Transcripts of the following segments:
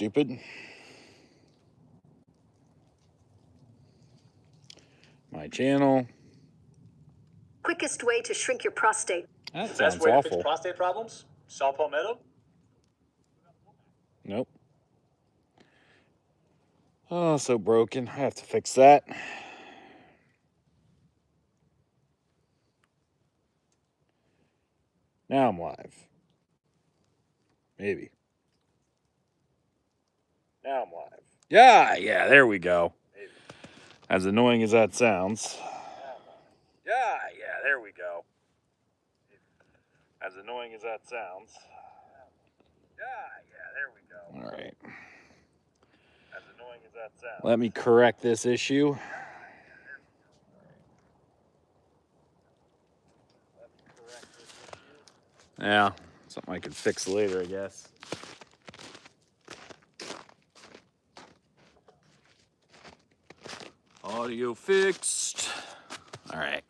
stupid. My channel. Quickest way to shrink your prostate. That The sounds best way to awful. fix prostate problems? Saw palmetto? Nope. Oh, so broken. I have to fix that. Now I'm live. Maybe. Now I'm live. Yeah, there we go. Maybe. As annoying as that sounds. Yeah, there we go. As annoying as that sounds. Yeah, there we go. All right. As annoying as that sounds. Let me correct this issue. Yeah, something I could fix later, I guess. Audio fixed. All right.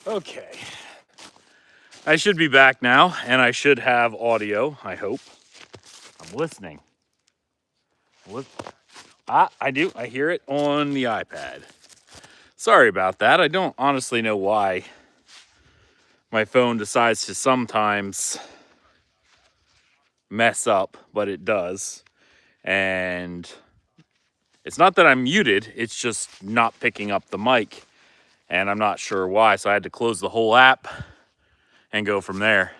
Okay. I should be back now, and I should have audio, I hope. I'm listening. I do. I hear it on the iPad. Sorry about that. I don't honestly know why my phone decides to sometimes mess up, but it does. And it's not that I'm muted, it's just not picking up the mic. And I'm not sure why, so I had to close the whole app and go from there.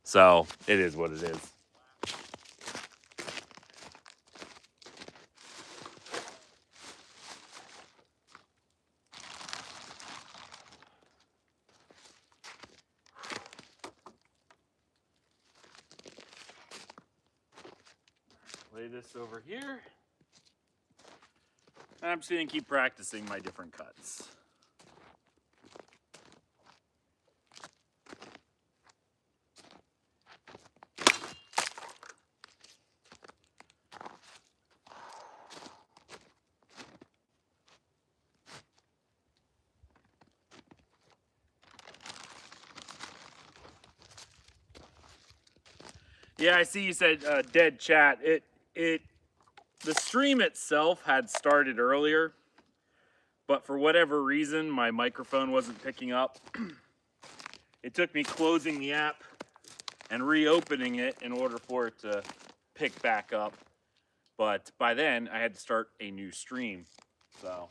So it is what it is. Lay this over here. I'm just gonna keep practicing my different cuts. Yeah, I see you said dead chat. The stream itself had started earlier, but for whatever reason, my microphone wasn't picking up. It took me closing the app and reopening it in order for it to pick back up. But by then, I had to start a new stream. So.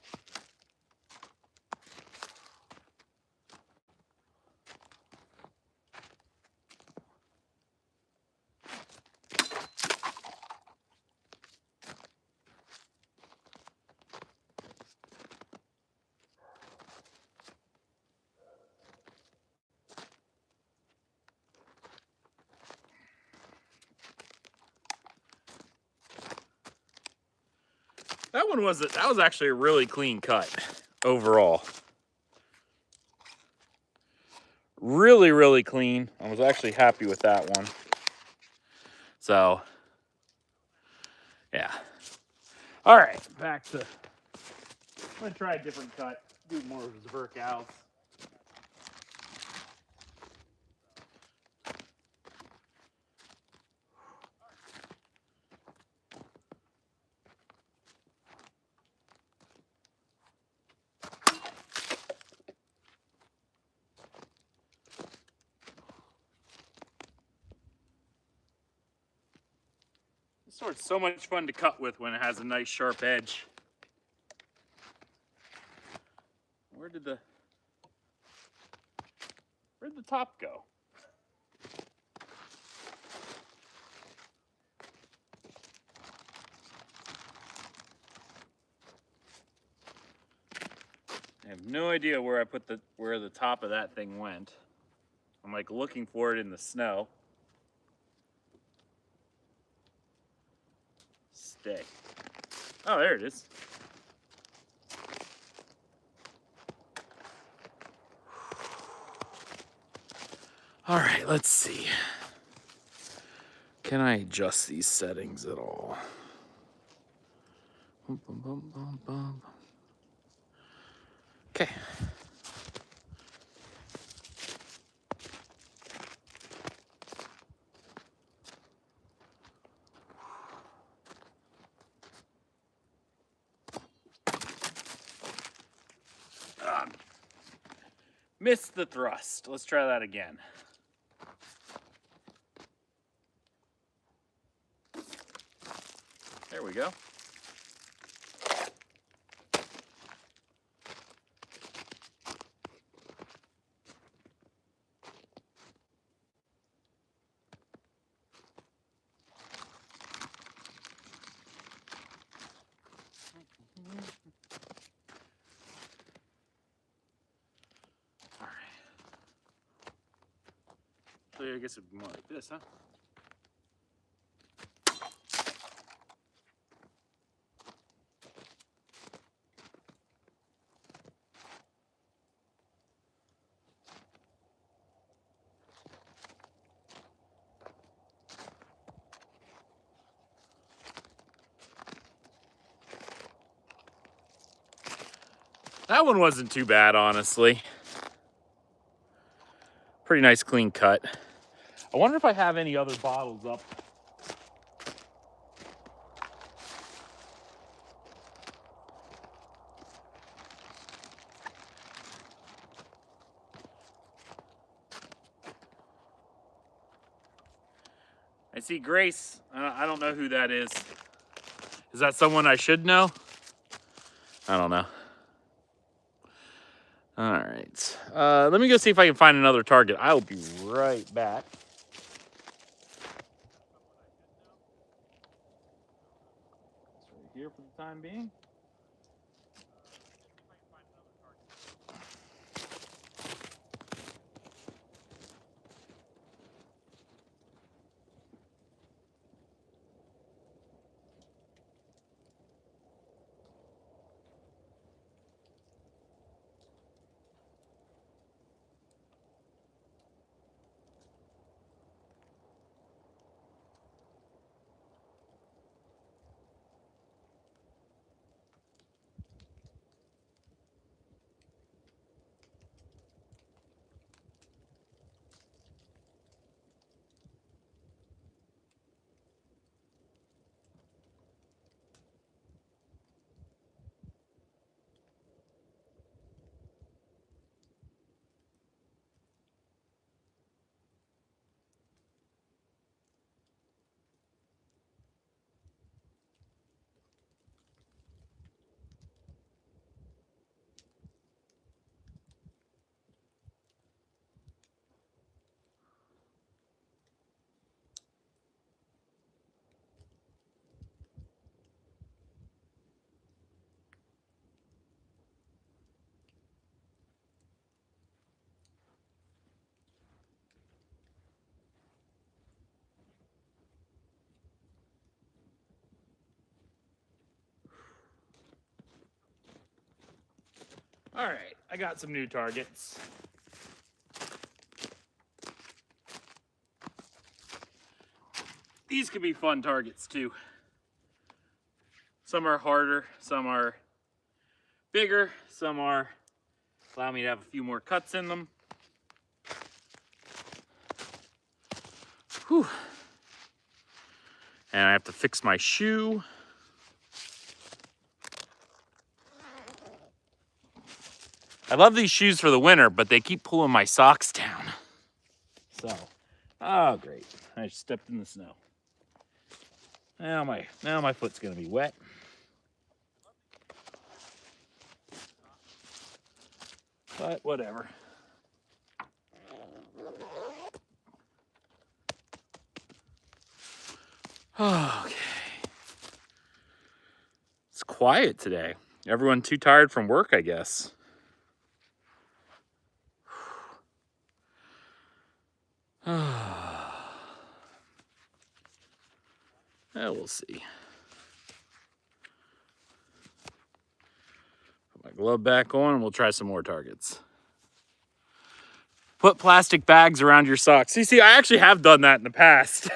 That was actually a really clean cut overall. Really, really clean. I was actually happy with that one. So, yeah. All right, back to. I'm gonna try a different cut. Do more verticals. This sword's so much fun to cut with when it has a nice sharp edge. Where'd the top go? I have no idea where I put where the top of that thing went. I'm like looking for it in the snow. Stay. Oh, there it is. All right, let's see. Can I adjust these settings at all? Okay. Missed the thrust. Let's try that again. There we go. All right. So I guess it'd be more like this, huh? That one wasn't too bad, honestly. Pretty nice clean cut. I wonder if I have any other bottles up. I see Grace. I don't know who that is. Is that someone I should know? I don't know. All right. Let me go see if I can find another target. I'll be right back. It's right here for the time being. All right, I got some new targets. These could be fun targets too. Some are harder, some are bigger, some are allow me to have a few more cuts in them. Whew. And I have to fix my shoe. I love these shoes for the winter, but they keep pulling my socks down. So, oh great, I just stepped in the snow. Now my foot's gonna be wet. But whatever. Okay. It's quiet today. Everyone too tired from work, I guess. We'll see. Put my glove back on and we'll try some more targets. Put plastic bags around your socks. See, I actually have done that in the past.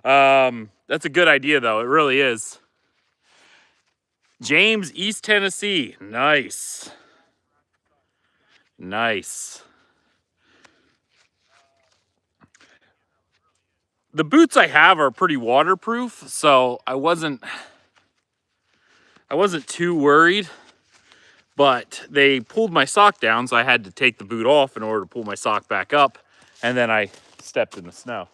That's a good idea, though. It really is. James, East Tennessee. Nice. Nice. The boots I have are pretty waterproof, so I wasn't too worried. But they pulled my sock down, so I had to take the boot off in order to pull my sock back up, and then I stepped in the snow.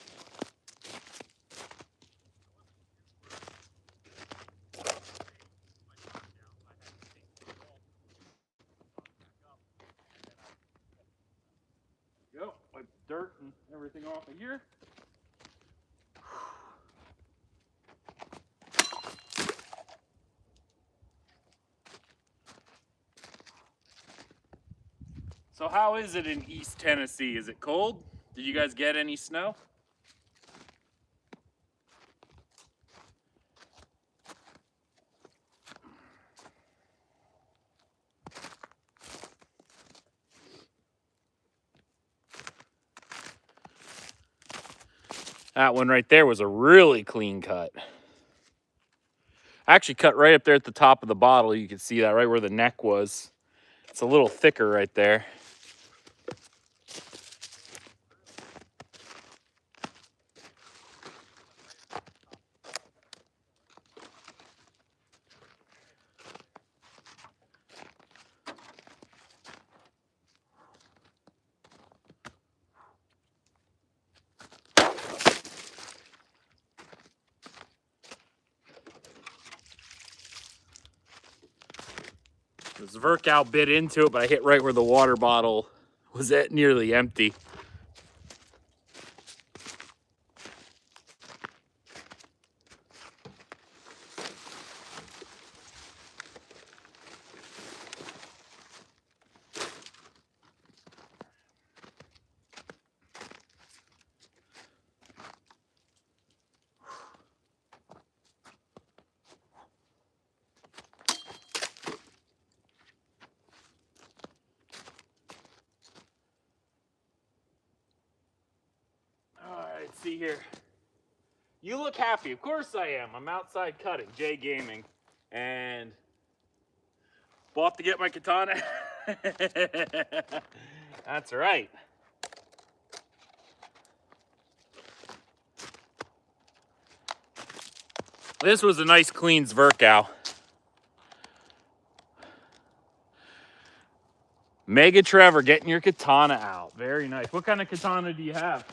Go, wipe dirt and everything off of here. So how is it in East Tennessee? Is it cold? Did you guys get any snow? That one right there was a really clean cut. I actually cut right up there at the top of the bottle. You can see that right where the neck was. It's a little thicker right there. This Verkow bit into it, but I hit right where the water bottle was at nearly empty. Alright, see here. You look happy. Of course I am. I'm outside cutting, J Gaming. And bought to get my katana. That's right. This was a nice clean Verkow. Mega Trevor getting your katana out. Very nice. What kind of katana do you have?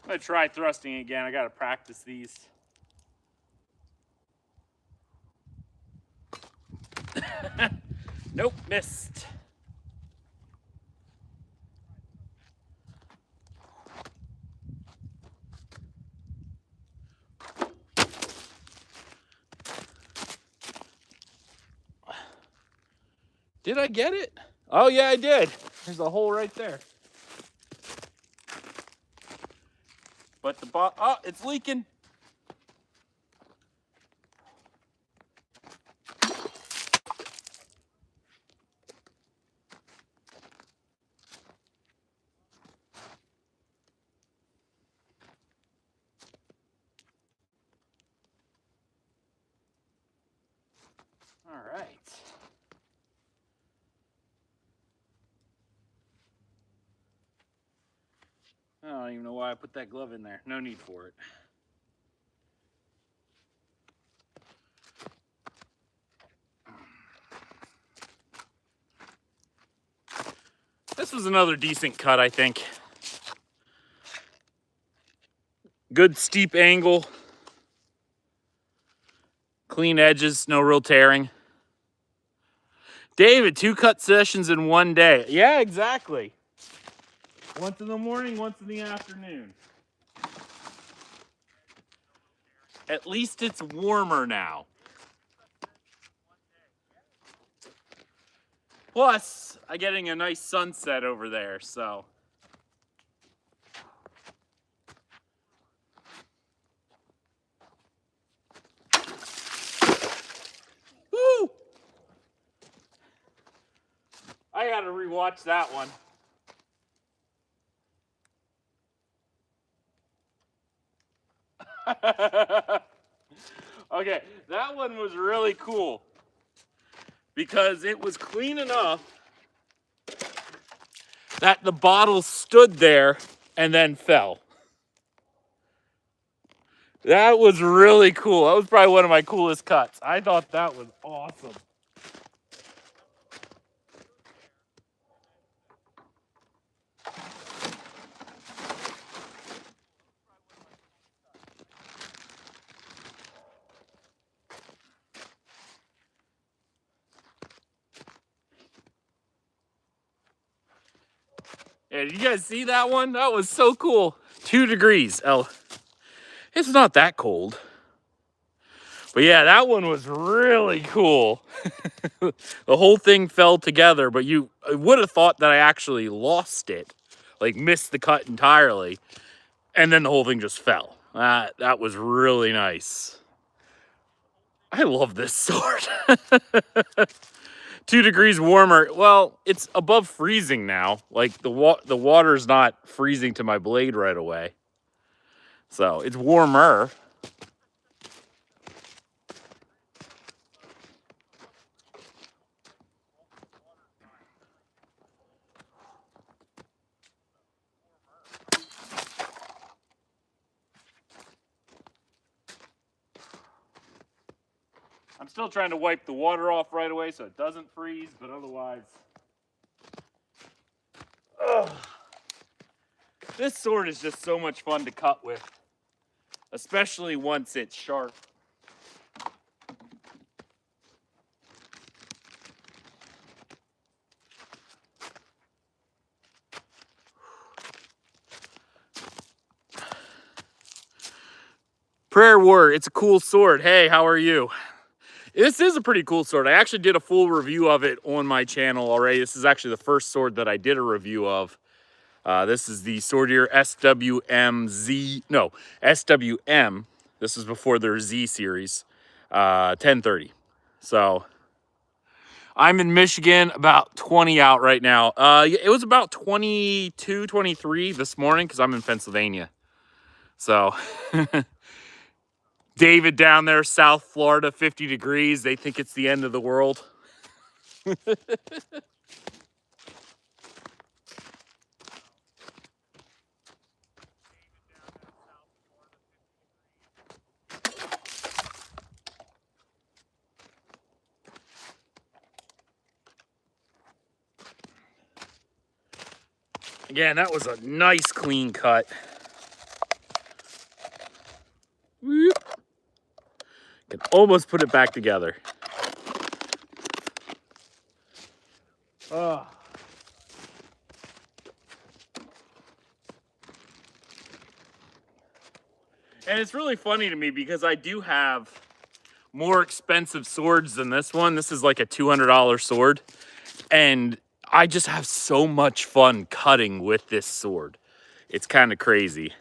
I'm gonna try thrusting again. I gotta practice these. Nope, missed. Did I get it? Oh yeah, I did. There's a hole right there. But the oh, it's leaking. All right. I don't even know why I put that glove in there. No need for it. This was another decent cut, I think. Good steep angle. Clean edges, no real tearing. David, 2 cut sessions in one day. Yeah, exactly. Once in the morning, once in the afternoon. At least it's warmer now. Plus, I'm getting a nice sunset over there, so. Woo! I gotta rewatch that one. Okay, that one was really cool because it was clean enough that the bottle stood there and then fell. That was really cool. That was probably one of my coolest cuts. I thought that was awesome. Yeah, did you guys see that one? That was so cool. 2 degrees. Oh, it's not that cold. But yeah, that one was really cool. The whole thing fell together, but you would have thought that I actually lost it. Like missed the cut entirely. And then the whole thing just fell. That was really nice. I love this sword. 2 degrees warmer. Well, it's above freezing now. Like the water's not freezing to my blade right away. So it's warmer. I'm still trying to wipe the water off right away so it doesn't freeze, but otherwise. Ugh. This sword is just so much fun to cut with, especially once it's sharp. Prayer War, it's a cool sword. Hey, how are you? This is a pretty cool sword. I actually did a full review of it on my channel already. This is actually the first sword that I did a review of. This is the Swordier SWM. This is before their Z series, 1030. So I'm in Michigan, about 20 out right now. It was about 22, 23 this morning because I'm in Pennsylvania. So David down there, South Florida, 50 degrees. They think it's the end of the world. Again, that was a nice clean cut. Whoop. Can almost put it back together. Oh. And it's really funny to me because I do have more expensive swords than this one. This is like a $200 sword. And I just have so much fun cutting with this sword. It's kind of crazy.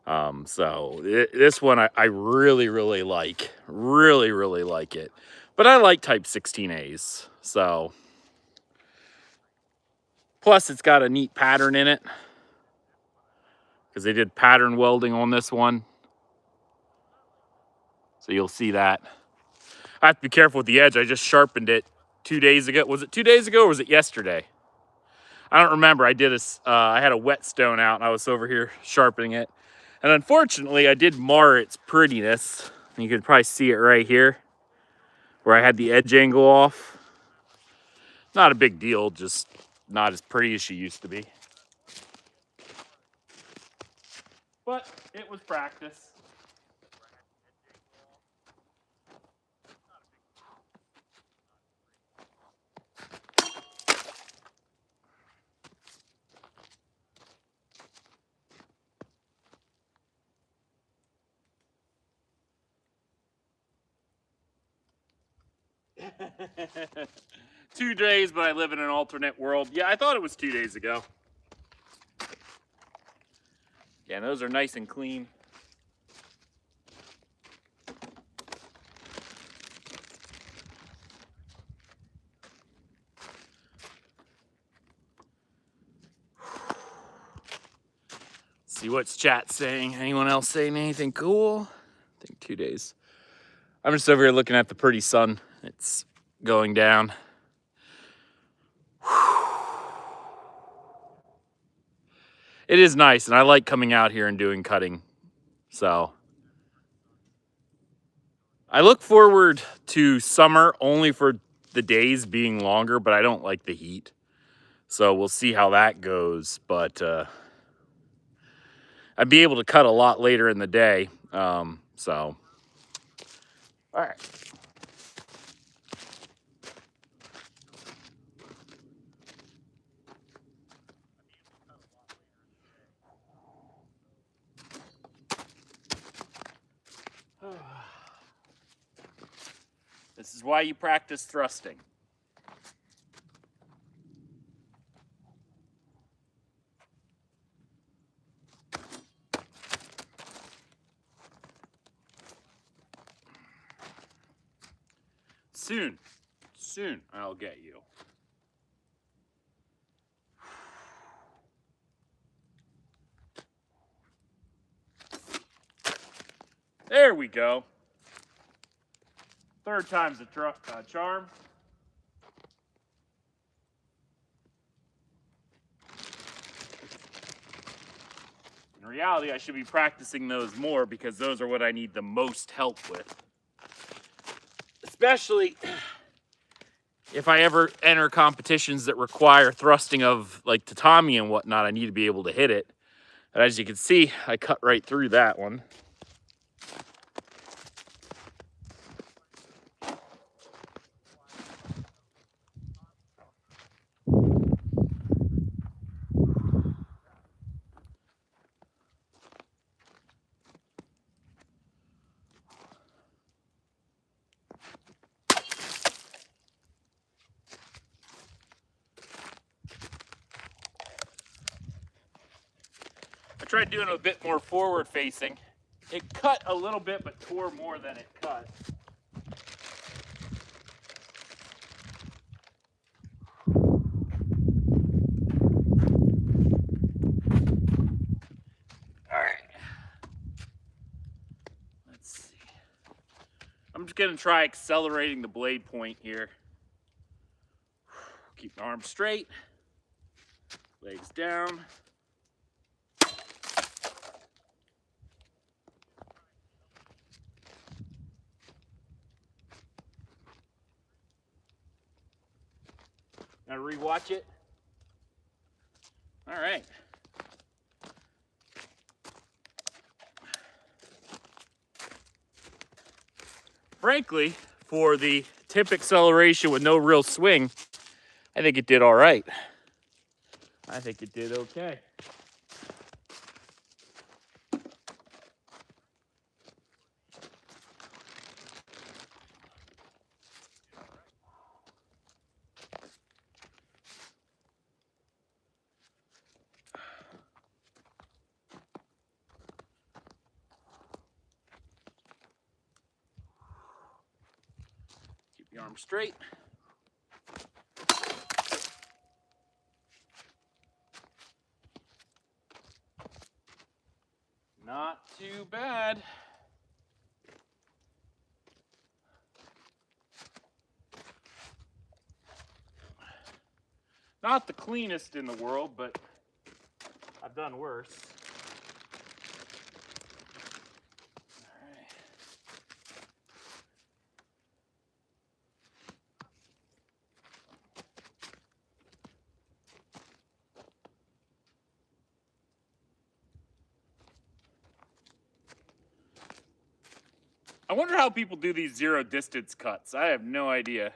This one I really, really like. Really, really like it. But I like Type 16As. So, plus it's got a neat pattern in it. Because they did pattern welding on this one. So you'll see that. I have to be careful with the edge. I just sharpened it 2 days ago. Was it 2 days ago or was it yesterday? I don't remember. I had a whetstone out and I was over here sharpening it. And unfortunately, I did mar its prettiness. You can probably see it right here where I had the edge angle off. Not a big deal, just not as pretty as she used to be. But it was practice. Two days, but I live in an alternate world. Yeah, I thought it was 2 days ago. Yeah, those are nice and clean. See what's chat saying. Anyone else saying anything cool? I think 2 days. I'm just over here looking at the pretty sun. It's going down. It is nice, and I like coming out here and doing cutting. So I look forward to summer only for the days being longer, but I don't like the heat. So we'll see how that goes. But I'd be able to cut a lot later in the day. All right. This is why you practice thrusting. soon I'll get you. There we go. Third time's a charm. In reality, I should be practicing those more because those are what I need the most help with. Especially if I ever enter competitions that require thrusting of like tatami and whatnot, I need to be able to hit it. And as you can see, I cut right through that one. I tried doing a bit more forward facing. It cut a little bit, but tore more than it cut. All right. Let's see. I'm just gonna try accelerating the blade point here. Keep the arm straight, legs down. Now rewatch it. All right. Frankly, for the tip acceleration with no real swing, I think it did all right. I think it did okay. Keep the arm straight. Not too bad. Not the cleanest in the world, but I've done worse. All right. I wonder how people do these zero distance cuts. I have no idea.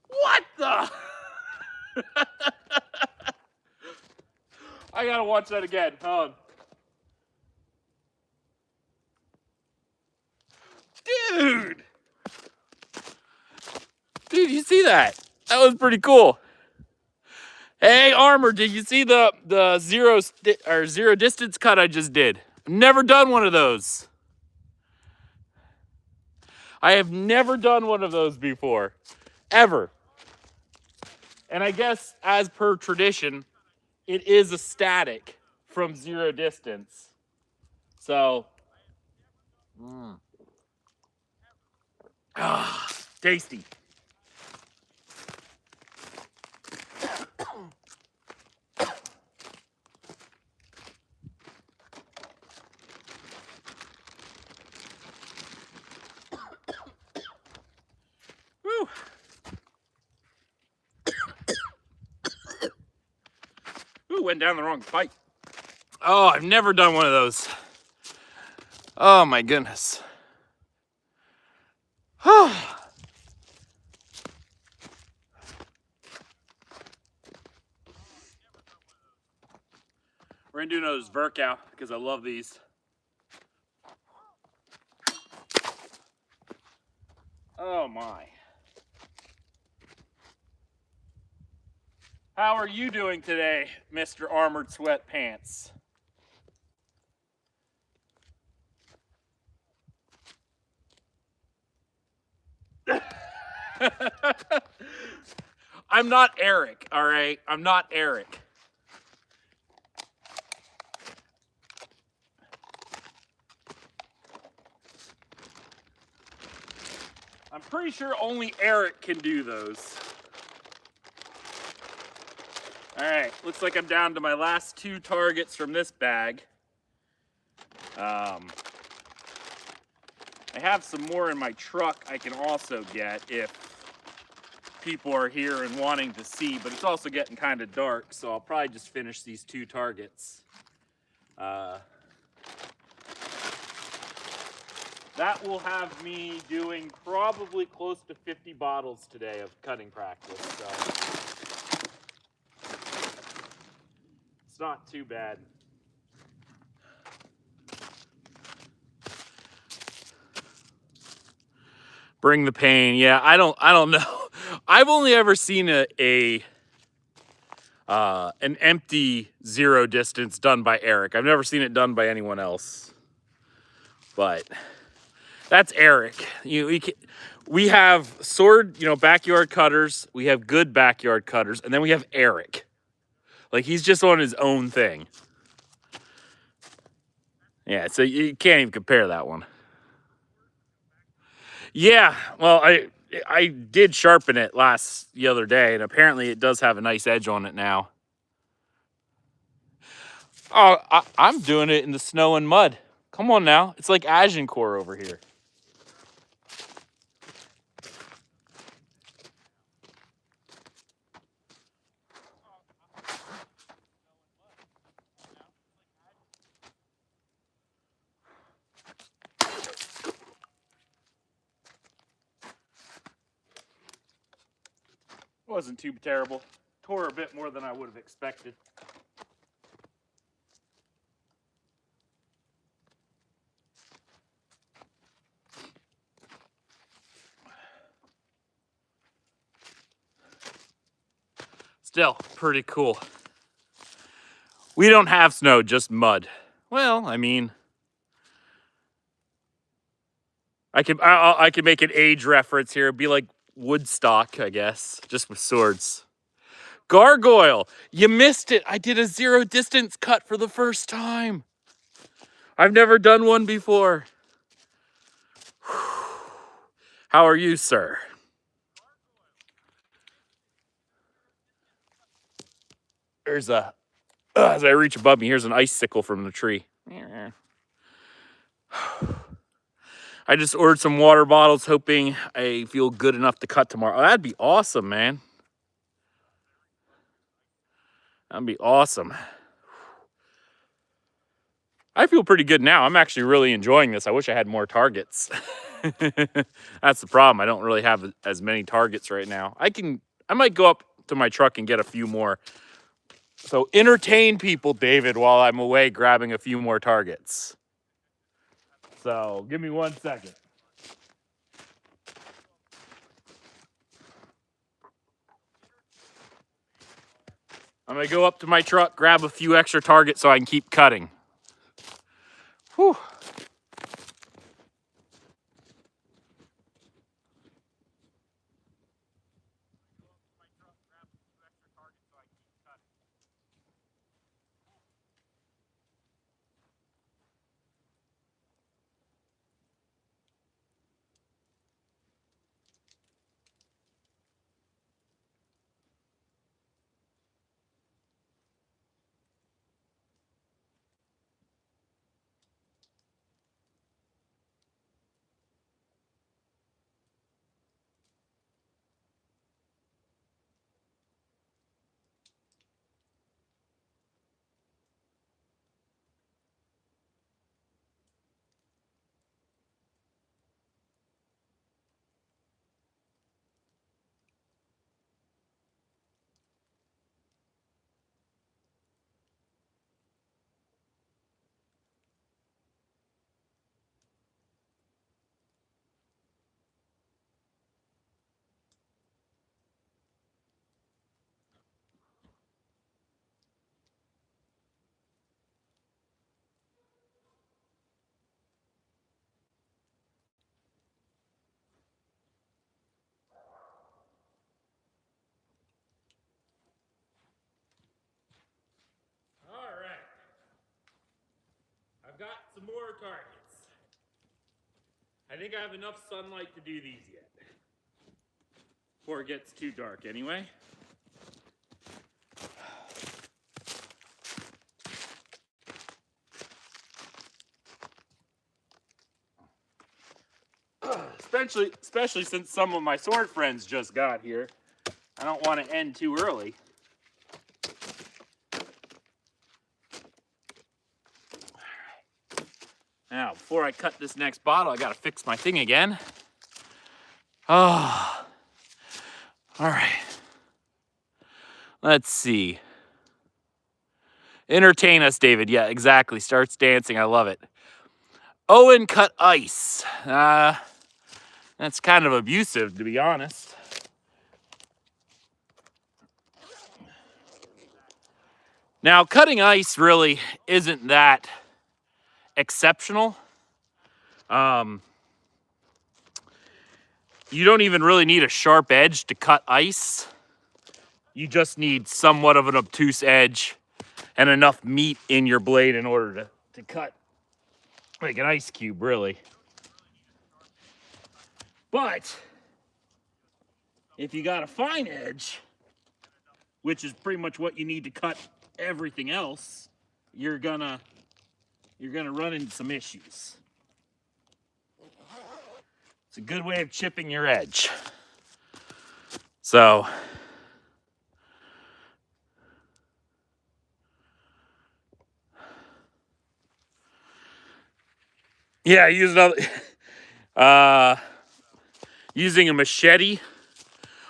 What the? I gotta watch that again. Hold on. Dude! Dude, you see that? That was pretty cool. Hey, Armor, did you see the zero distance cut I just did? I've never done one of those. I have never done one of those before. Ever. And I guess, as per tradition, it is a static from zero distance. So, tasty. Woo. Ooh, went down the wrong pipe. Oh, I've never done one of those. Oh my goodness. We're gonna do another Zverkow because I love these. Oh my. How are you doing today, Mr. Armored Sweatpants? I'm not Eric, all right? I'm not Eric. I'm pretty sure only Eric can do those. All right, looks like I'm down to my last 2 targets from this bag. I have some more in my truck I can also get if people are here and wanting to see, but it's also getting kind of dark, so I'll probably just finish these 2 targets. That will have me doing probably close to 50 bottles today of cutting practice, so it's not too bad. Bring the pain. Yeah, I don't know. I've only ever seen an empty 0 distance done by Eric. I've never seen it done by anyone else. But that's Eric. We have sword, backyard cutters. We have good backyard cutters, and then we have Eric. Like, he's just on his own thing. Yeah, so you can't even compare that one. Yeah, well, I did sharpen it the other day, and apparently it does have a nice edge on it now. Oh, I'm doing it in the snow and mud. Come on now. It's like Agincourt over here. Wasn't too terrible. Tore a bit more than I would have expected. Still pretty cool. We don't have snow, just mud. Well, I mean, I could make an age reference here. It'd be like Woodstock, I guess, just with swords. Gargoyle, you missed it. I did a 0 distance cut for the first time. I've never done one before. How are you, sir? There's as I reach above me, here's an icicle from the tree. I just ordered some water bottles, hoping I feel good enough to cut tomorrow. Oh, that'd be awesome, man. That'd be awesome. I feel pretty good now. I'm actually really enjoying this. I wish I had more targets. That's the problem. I don't really have as many targets right now. I might go up to my truck and get a few more. So entertain people, David, while I'm away grabbing a few more targets. So give me 1 second. I'm going to go up to my truck, grab a few extra targets so I can keep cutting. Whew. got some more targets. I think I have enough sunlight to do these yet. Before it gets too dark anyway. Especially since some of my sword friends just got here. I don't want to end too early. Now, before I cut this next bottle, I gotta fix my thing again. Oh, all right. Let's see. Entertain us, David. Yeah, exactly. Starts dancing. I love it. Owen cut ice. That's kind of abusive, to be honest. Now, cutting ice really isn't that exceptional. You don't even really need a sharp edge to cut ice. You just need somewhat of an obtuse edge and enough meat in your blade in order to cut like an ice cube, really. But if you got a fine edge, which is pretty much what you need to cut everything else, you're gonna run into some issues. It's a good way of chipping your edge. So yeah, use another using a machete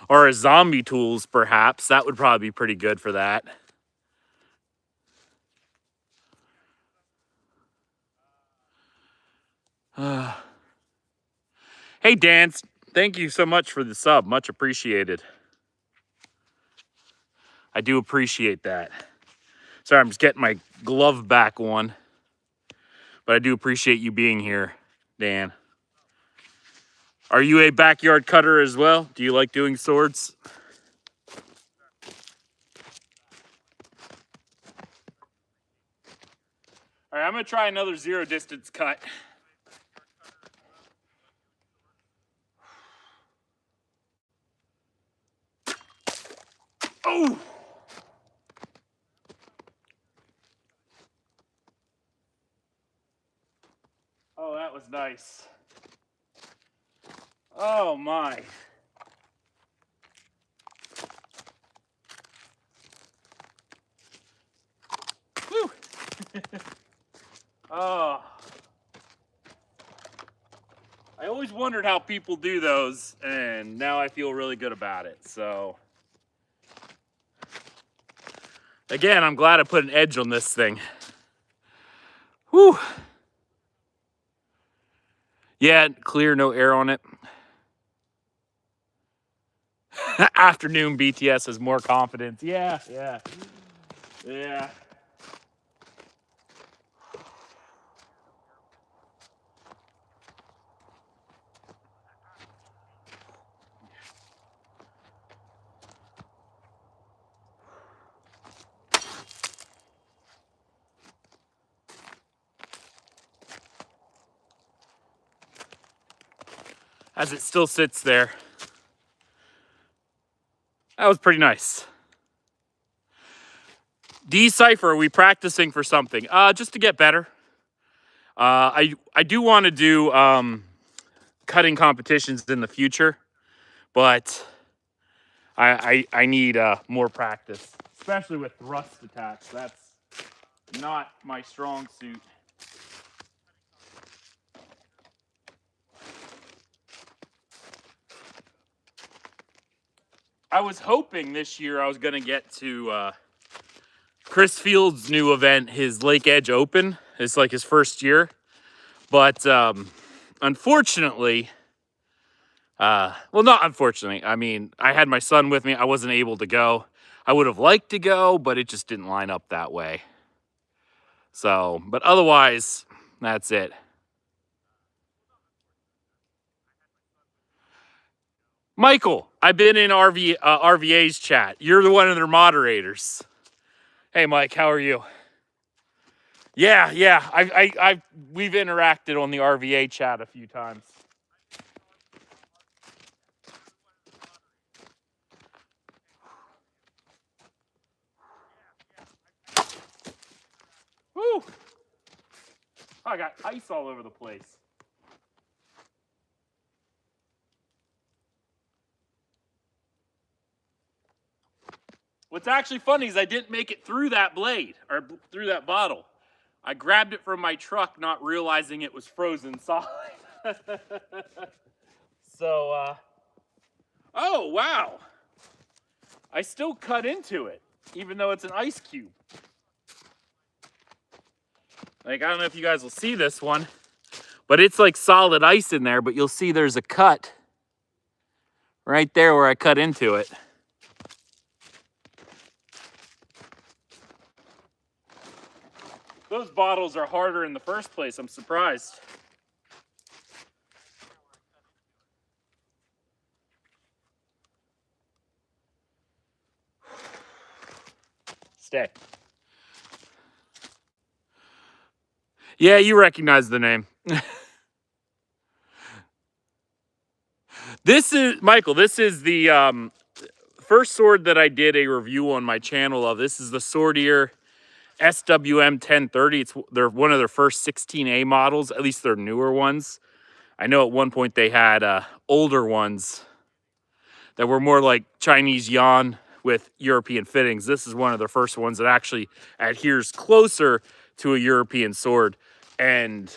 or a zombie tools, perhaps. That would probably be pretty good for that. Hey, Dan, thank you so much for the sub. Much appreciated. I do appreciate that. Sorry, I'm just getting my glove back on. But I do appreciate you being here, Dan. Are you a backyard cutter as well? Do you like doing swords? All right, I'm gonna try another zero distance cut. Oh! Oh, that was nice. Oh my. Whew. Oh. I always wondered how people do those, and now I feel really good about it. So, again, I'm glad I put an edge on this thing. Whew. Yeah, clear, no air on it. Afternoon BTS has more confidence. Yeah. As it still sits there. That was pretty nice. Decipher, are we practicing for something? Just to get better. I do want to do cutting competitions in the future, but I need more practice, especially with thrust attacks. That's not my strong suit. I was hoping this year I was going to get to Chris Field's new event, his Lake Edge Open. It's like his first year. But unfortunately, well, not unfortunately. I mean, I had my son with me. I wasn't able to go. I would have liked to go, but it just didn't line up that way. So, but otherwise, that's it. Michael, I've been in RVA's chat. You're one of their moderators. Hey, Mike, how are you? Yeah. We've interacted on the RVA chat a few times. Woo! I got ice all over the place. What's actually funny is I didn't make it through that blade, or through that bottle. I grabbed it from my truck, not realizing it was frozen solid. So, oh, wow. I still cut into it, even though it's an ice cube. Like, I don't know if you guys will see this one, but it's like solid ice in there, but you'll see there's a cut right there where I cut into it. Those bottles are harder in the first place. I'm surprised. Stay. Yeah, you recognize the name. This is, Michael, this is the first sword that I did a review on my channel of. This is the Swordier SWM 1030. They're one of their first 16A models, at least their newer ones. I know at one point they had older ones that were more like Chinese yan with European fittings. This is one of the first ones that actually adheres closer to a European sword. And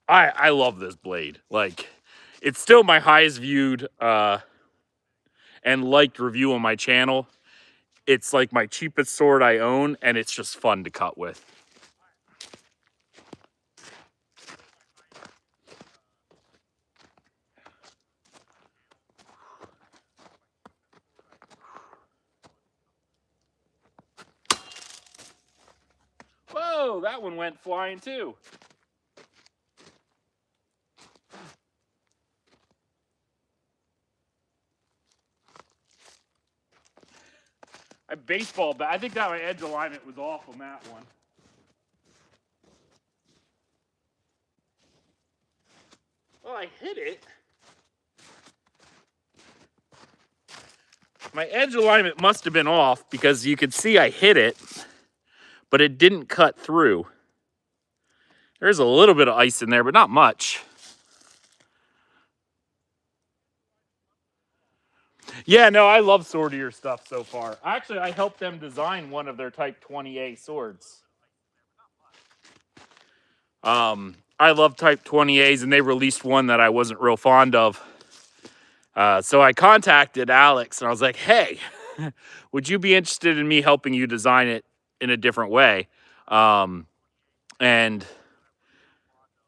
I love this blade. Like, it's still my highest viewed and liked review on my channel. It's like my cheapest sword I own, and it's just fun to cut with. Whoa, that one went flying too. I baseball bat. I think that my edge alignment was off on that one. Well, I hit it. My edge alignment must have been off because you could see I hit it, but it didn't cut through. There's a little bit of ice in there, but not much. Yeah, no, I love Swordier stuff so far. Actually, I helped them design one of their Type 20A swords. I love Type 20As, and they released one that I wasn't real fond of. So I contacted Alex, and I was like, hey, would you be interested in me helping you design it in a different way? And,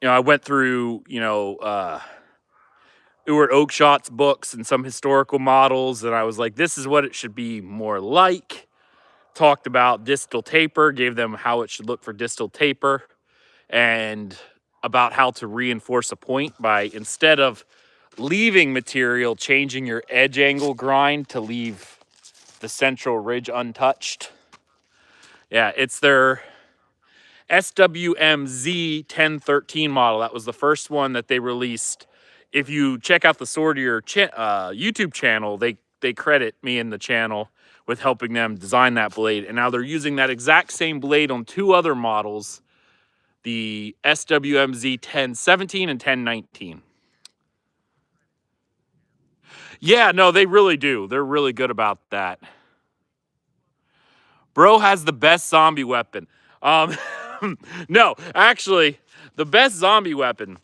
you know, I went through, Ewart Oakshot's books and some historical models, and I was like, this is what it should be more like. Talked about distal taper, gave them how it should look for distal taper, and about how to reinforce a point by, instead of leaving material, changing your edge angle grind to leave the central ridge untouched. Yeah, it's their SWMZ 1013 model. That was the first one that they released. If you check out the Swordier YouTube channel, they credit me in the channel with helping them design that blade. And now they're using that exact same blade on two other models, the SWMZ 1017 and 1019. Yeah, no, they really do. They're really good about that. Bro has the best zombie weapon. No, actually, the best zombie weapon.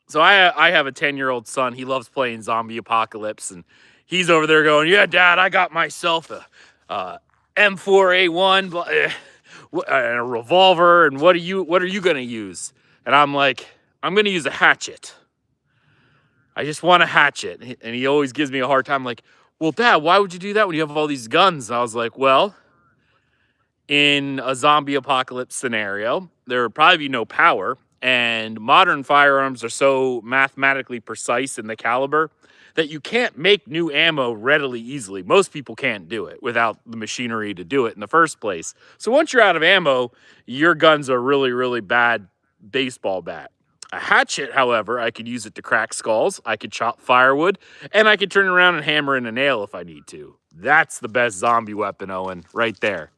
So I have a 10-year-old son. He loves playing Zombie Apocalypse, and he's over there going, yeah, Dad, I got myself a M4A1 and a revolver, and what are you going to use? And I'm like, I'm going to use a hatchet. I just want a hatchet. And he always gives me a hard time, like, well, Dad, why would you do that when you have all these guns? And I was like, well, in a zombie apocalypse scenario, there would probably be no power, And modern firearms are so mathematically precise in the caliber that you can't make new ammo readily easily. Most people can't do it without the machinery to do it in the first place. So once you're out of ammo, your gun's a really, really bad baseball bat. A hatchet, however, I could use it to crack skulls, I could chop firewood, and I could turn around and hammer in a nail if I need to. That's the best zombie weapon, Owen, right there.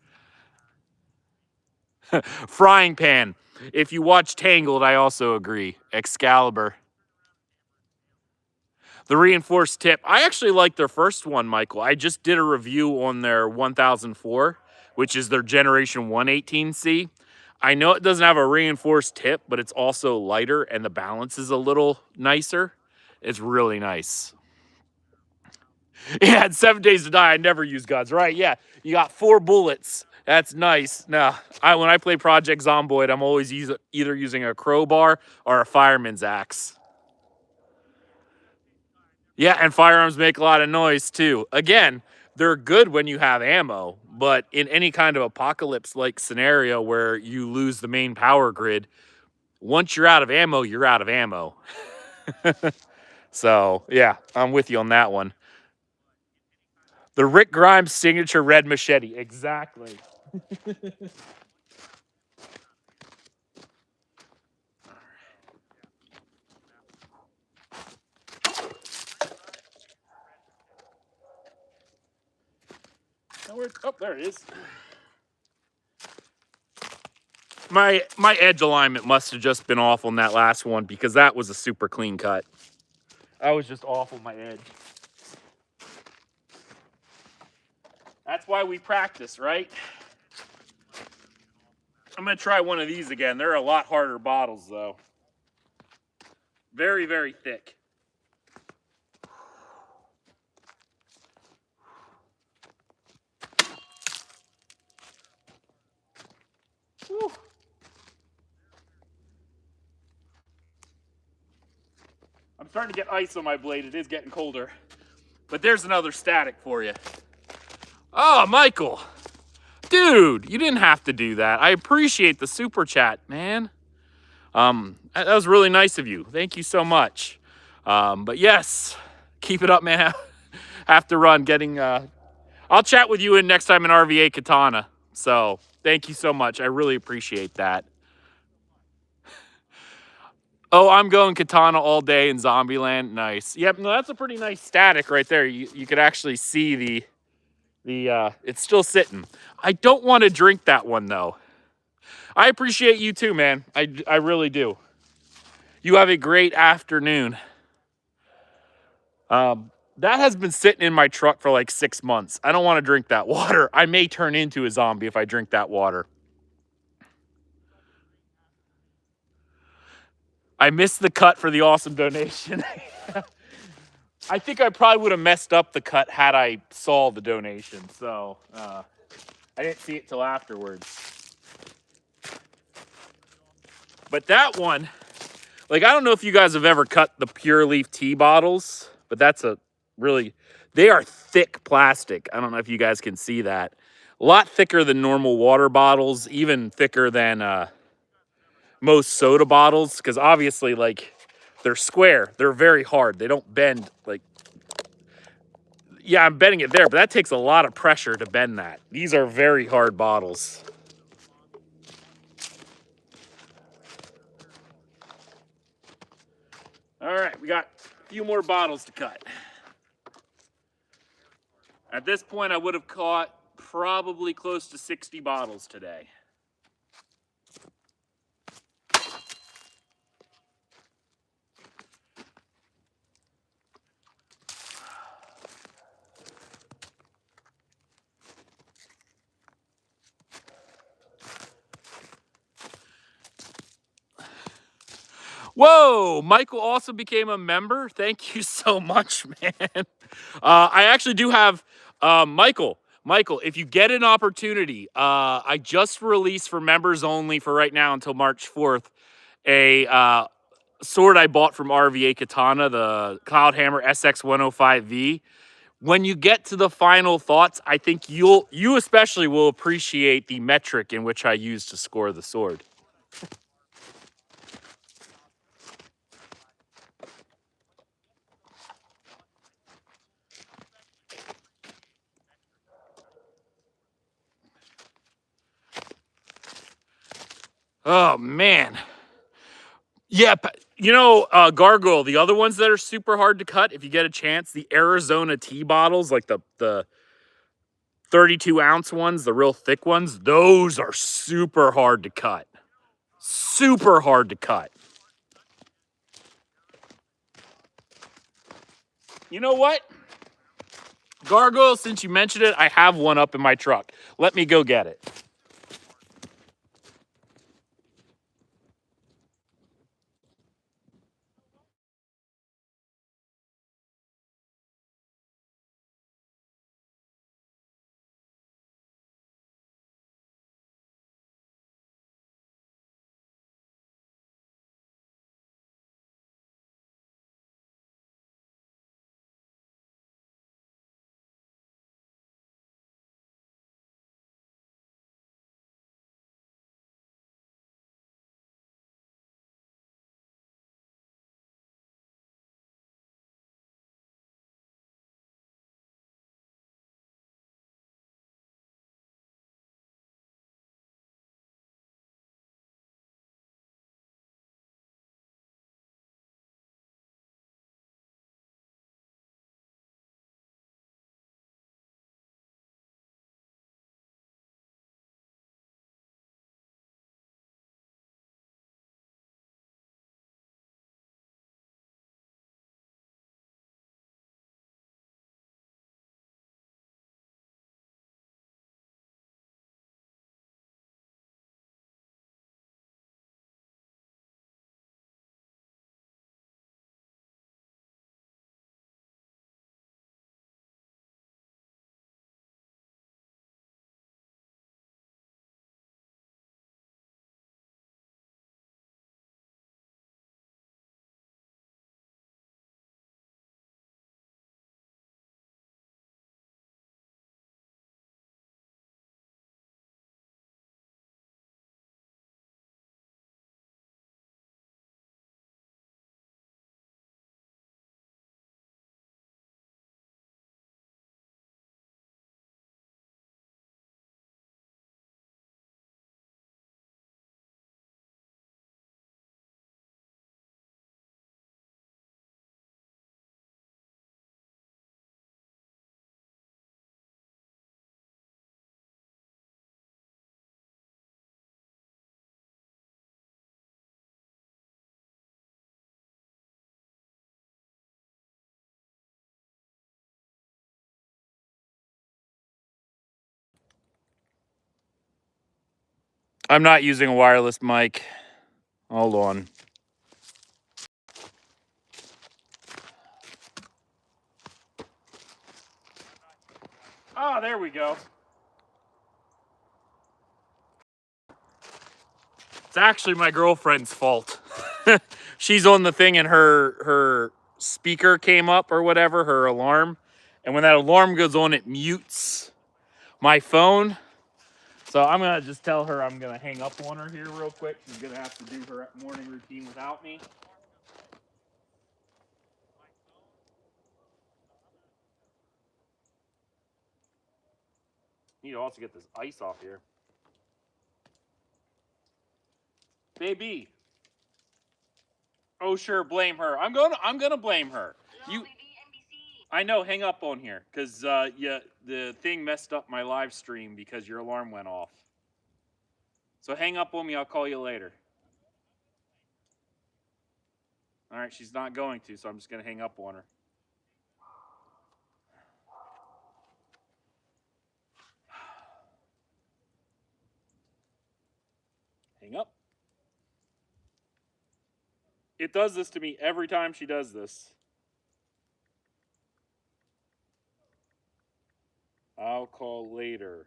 Frying pan. If you watch Tangled, I also agree. Excalibur. The reinforced tip. I actually like their first one, Michael. I just did a review on their 1004, which is their Generation 118C. I know it doesn't have a reinforced tip, but it's also lighter and the balance is a little nicer. It's really nice. Yeah, it's 7 days to die. I never use guns, right? Yeah, you got 4 bullets. That's nice. Now, when I play Project Zomboid, I'm always either using a crowbar or a fireman's axe. Yeah, and firearms make a lot of noise too. Again, they're good when you have ammo, but in any kind of apocalypse-like scenario where you lose the main power grid, once you're out of ammo, you're out of ammo. So, yeah, I'm with you on that one. The Rick Grimes signature red machete. Exactly. Oh, there it is. My edge alignment must have just been off on that last one because that was a super clean cut. I was just off on my edge. That's why we practice, right? I'm going to try one of these again. They're a lot harder bottles, though. Very, very thick. Whew. I'm starting to get ice on my blade. It is getting colder. But there's another static for you. Oh, Michael. Dude, you didn't have to do that. I appreciate the super chat, man. That was really nice of you. Thank you so much. But yes, keep it up, man. Have to run. I'll chat with you next time in RVA Katana. So thank you so much. I really appreciate that. Oh, I'm going Katana all day in Zombieland. Nice. Yep, no, that's a pretty nice static right there. You could actually see it's still sitting. I don't want to drink that one though. I appreciate you too, man. I really do. You have a great afternoon. That has been sitting in my truck for like 6 months. I don't want to drink that water. I may turn into a zombie if I drink that water. I missed the cut for the awesome donation. I think I probably would have messed up the cut had I saw the donation. So I didn't see it till afterwards. But that one, like, I don't know if you guys have ever cut the Pure Leaf tea bottles, but that's they are thick plastic. I don't know if you guys can see that. A lot thicker than normal water bottles, even thicker than most soda bottles, because obviously, like, they're square. They're very hard. They don't bend, like, yeah, I'm bending it there, but that takes a lot of pressure to bend that. These are very hard bottles. All right, we got a few more bottles to cut. At this point, I would have caught probably close to 60 bottles today. Whoa, Michael also became a member. Thank you so much, man. I actually do have, Michael, if you get an opportunity, I just released for members only for right now until March 4th, a sword I bought from RVA Katana, the Cloudhammer SX105V. When you get to the final thoughts, I think you especially will appreciate the metric in which I use to score the sword. Oh, man. Yeah, you know, Gargoyle, the other ones that are super hard to cut, if you get a chance, the Arizona tea bottles, like the 32-ounce ones, the real thick ones, those are super hard to cut. Super hard to cut. You know what? Gargoyle, since you mentioned it, I have one up in my truck. Let me go get it. I'm not using a wireless mic. Hold on. Ah, there we go. It's actually my girlfriend's fault. She's on the thing and her speaker came up or whatever, her alarm. And when that alarm goes on, it mutes my phone. So I'm going to just tell her I'm going to hang up on her here real quick. She's going to have to do her morning routine without me. Need to also get this ice off here. Baby. Oh sure, blame her. I'm gonna blame her. You I know, hang up on here cuz yeah, the thing messed up my live stream because your alarm went off. So hang up on me, I'll call you later. All right, she's not going to, so I'm just going to hang up on her. Hang up. It does this to me every time she does this. I'll call later.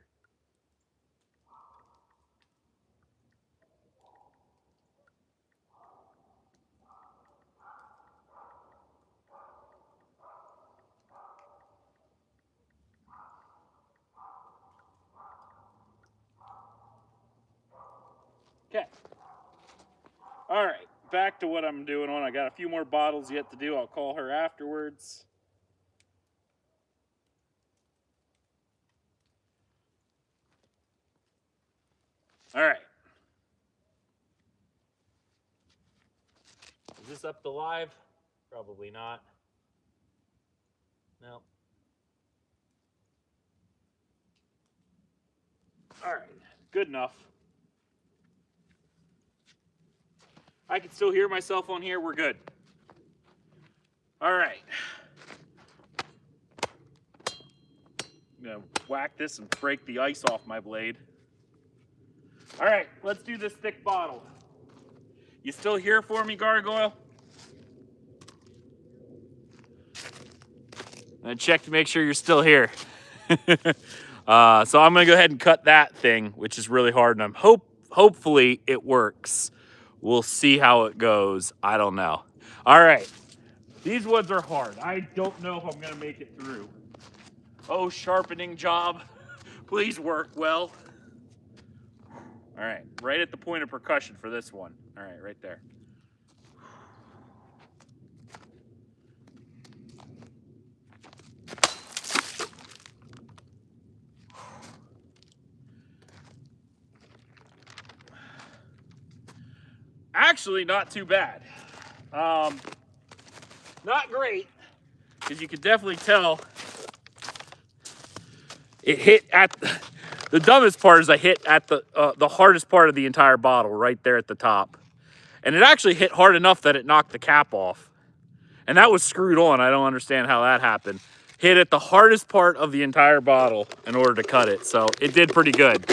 Okay. All right, back to what I'm doing on. I got a few more bottles yet to do. I'll call her afterwards. All right. this up to live? Probably not. No. All right, good enough. I can still hear myself on here. We're good. All right. I'm gonna whack this and break the ice off my blade. All right, let's do this thick bottle. You still here for me, Gargoyle? And check to make sure you're still here. So I'm gonna go ahead and cut that thing, which is really hard, and hopefully it works. We'll see how it goes. I don't know. All right, these ones are hard. I don't know if I'm gonna make it through. Oh, sharpening job, please work well. All right, right at the point of percussion for this one. All right, right there. Actually, not too bad. Not great, because you could definitely tell it hit at the dumbest part is I hit at the hardest part of the entire bottle right there at the top. And it actually hit hard enough that it knocked the cap off. And that was screwed on. I don't understand how that happened. Hit at the hardest part of the entire bottle in order to cut it. So it did pretty good.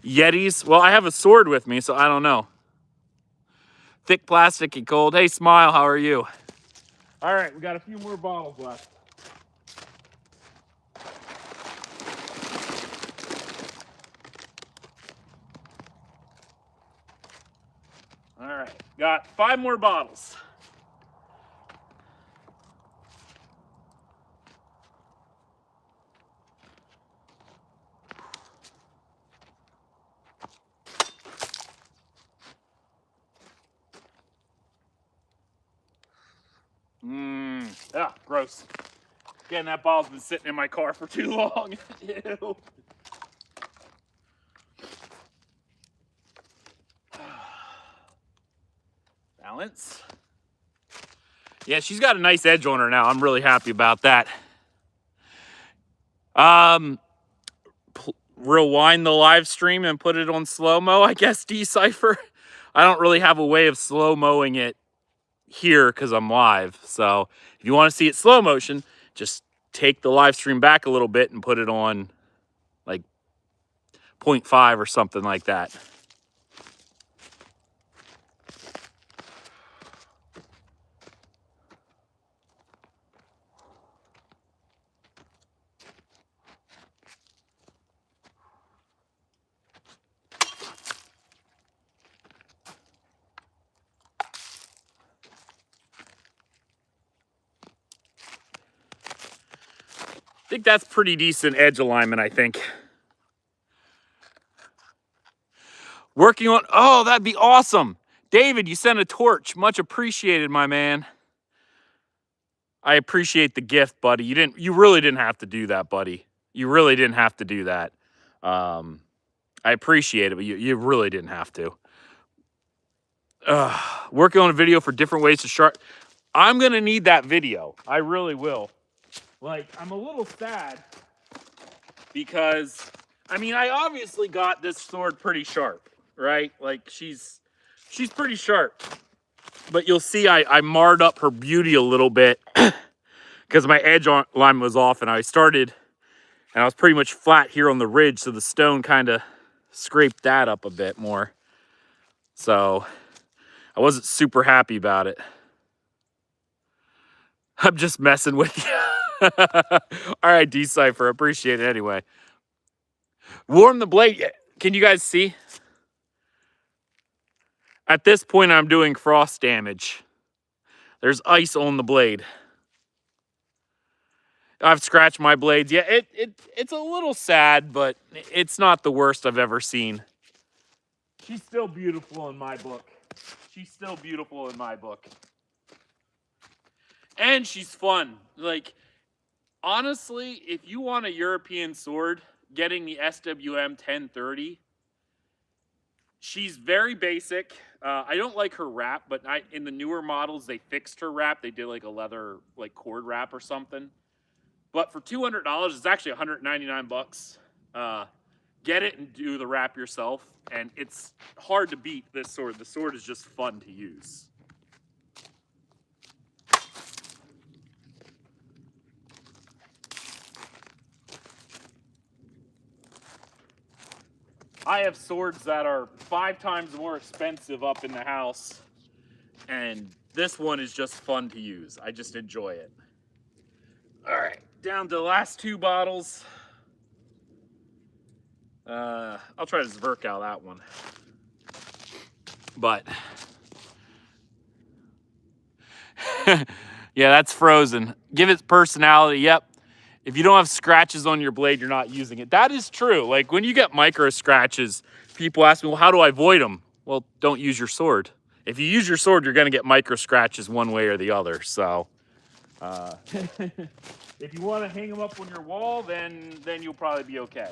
Yetis. Well, I have a sword with me, so I don't know. Thick plastic and cold. Hey, Smile, how are you? All right, we got a few more bottles left. All right, got 5 more bottles. Ah, gross. Again, that bottle's been sitting in my car for too long. Ew. Balance. Yeah, she's got a nice edge on her now. I'm really happy about that. Rewind the live stream and put it on slow-mo, I guess, Decipher. I don't really have a way of slow-moing it here because I'm live. So if you want to see it slow motion, just take the live stream back a little bit and put it on like 0.5 or something like that. I think that's pretty decent edge alignment, I think. Working on, oh, that'd be awesome. David, you sent a torch. Much appreciated, my man. I appreciate the gift, buddy. You really didn't have to do that, buddy. You really didn't have to do that. I appreciate it, but you really didn't have to. Working on a video for different ways to sharpen. I'm gonna need that video. I really will. Like, I'm a little sad because, I mean, I obviously got this sword pretty sharp, right? Like, she's pretty sharp. But you'll see I marred up her beauty a little bit because my edge line was off, and I started, and I was pretty much flat here on the ridge, so the stone kind of scraped that up a bit more. So I wasn't super happy about it. I'm just messing with you. All right, Decipher, appreciate it anyway. Warm the blade. Can you guys see? At this point, I'm doing frost damage. There's ice on the blade. I've scratched my blades. Yeah, it's a little sad, but it's not the worst I've ever seen. She's still beautiful in my book. She's still beautiful in my book. And she's fun. Like, honestly, if you want a European sword, getting the SWM 1030, She's very basic. I don't like her wrap, but in the newer models, they fixed her wrap. They did like a leather like cord wrap or something. But for $200, it's actually 199 bucks. Get it and do the wrap yourself, and it's hard to beat this sword. The sword is just fun to use. I have swords that are 5 times more expensive up in the house, and this one is just fun to use. I just enjoy it. All right, down to the last 2 bottles. I'll try to Zverkow that one. But yeah, that's frozen. Give it personality. Yep. If you don't have scratches on your blade, you're not using it. That is true. Like when you get micro scratches, people ask me, well, how do I avoid them? Well, don't use your sword. If you use your sword, you're going to get micro scratches one way or the other. So if you want to hang them up on your wall, then you'll probably be okay.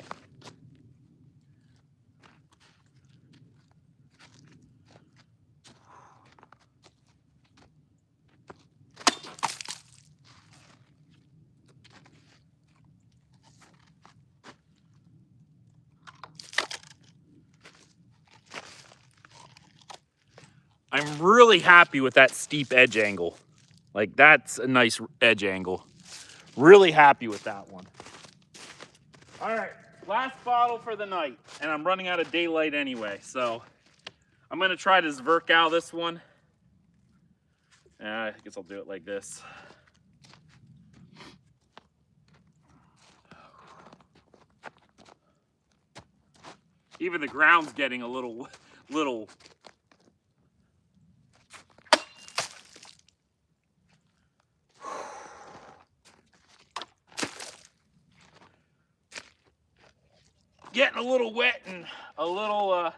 I'm really happy with that steep edge angle. Like that's a nice edge angle. Really happy with that one. All right, last bottle for the night, and I'm running out of daylight anyway, so I'm gonna try to Zverkow this one. I guess I'll do it like this. Even the ground's getting a little. Getting a little wet and a little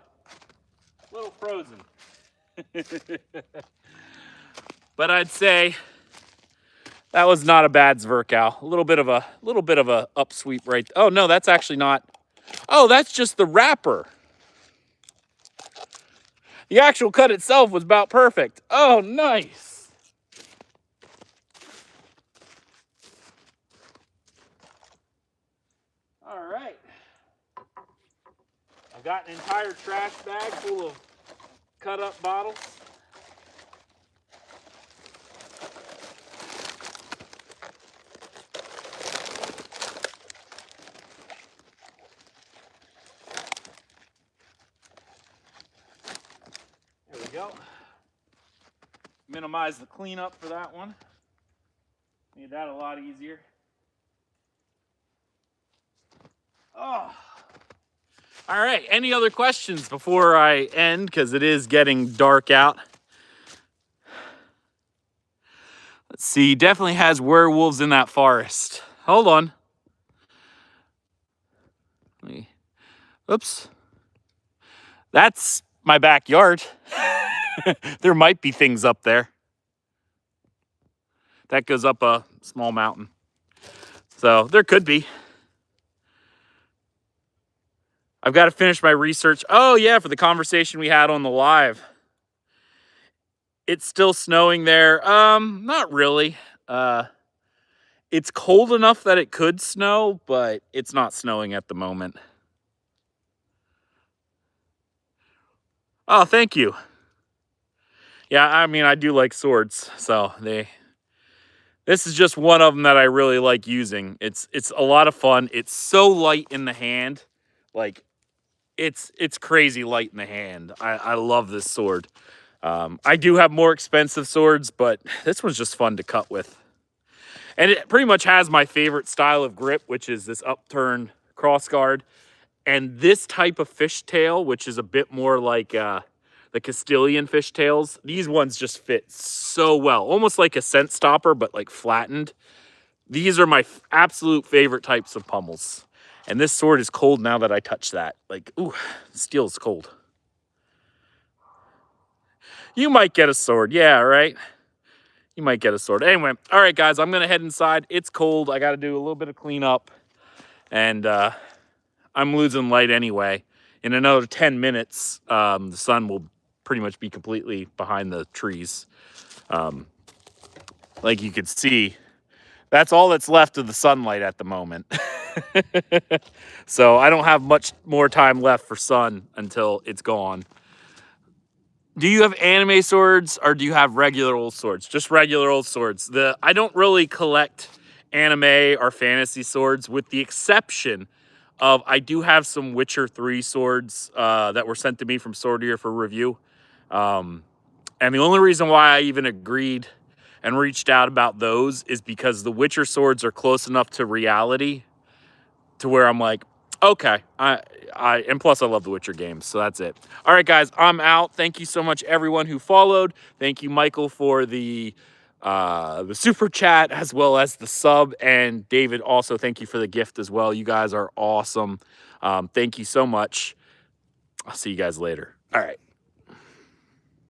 frozen. But I'd say that was not a bad Zverkow. A little bit of a upsweep right. Oh no, that's actually not. Oh, that's just the wrapper. The actual cut itself was about perfect. Oh, nice. All right. I've got an entire trash bag full of cut up bottles. There we go. Minimize the cleanup for that one. Made that a lot easier. Oh. All right, any other questions before I end, because it is getting dark out? Let's see, definitely has werewolves in that forest. Hold on. Oops. That's my backyard. There might be things up there. That goes up a small mountain. So there could be. I've got to finish my research. Oh yeah, for the conversation we had on the live. It's still snowing there. Not really. It's cold enough that it could snow, but it's not snowing at the moment. Oh, thank you. Yeah, I mean, I do like swords, so this is just one of them that I really like using. It's a lot of fun. It's so light in the hand. Like, it's crazy light in the hand. I love this sword. I do have more expensive swords, but this one's just fun to cut with. And it pretty much has my favorite style of grip, which is this upturned crossguard. And this type of fishtail, which is a bit more like the Castilian fishtails. These ones just fit so well. Almost like a scent stopper, but like flattened. These are my absolute favorite types of pummels. And this sword is cold now that I touch that. Like, ooh, steel is cold. You might get a sword. Yeah, right? You might get a sword. Anyway, all right, guys, I'm going to head inside. It's cold. I got to do a little bit of cleanup. And I'm losing light anyway. in another 10 minutes, the sun will pretty much be completely behind the trees. Like you could see, that's all that's left of the sunlight at the moment. So I don't have much more time left for sun until it's gone. Do you have anime swords or do you have regular old swords? Just regular old swords. I don't really collect anime or fantasy swords, with the exception of I do have some Witcher 3 swords that were sent to me from Swordier for review. And the only reason why I even agreed and reached out about those is because the Witcher swords are close enough to reality to where I'm like, okay, and plus I love the Witcher games, so that's it. All right, guys, I'm out. Thank you so much, everyone who followed. Thank you, Michael, for the super chat as well as the sub, and David also thank you for the gift as well. You guys are awesome. Thank you so much. I'll see you guys later. All right.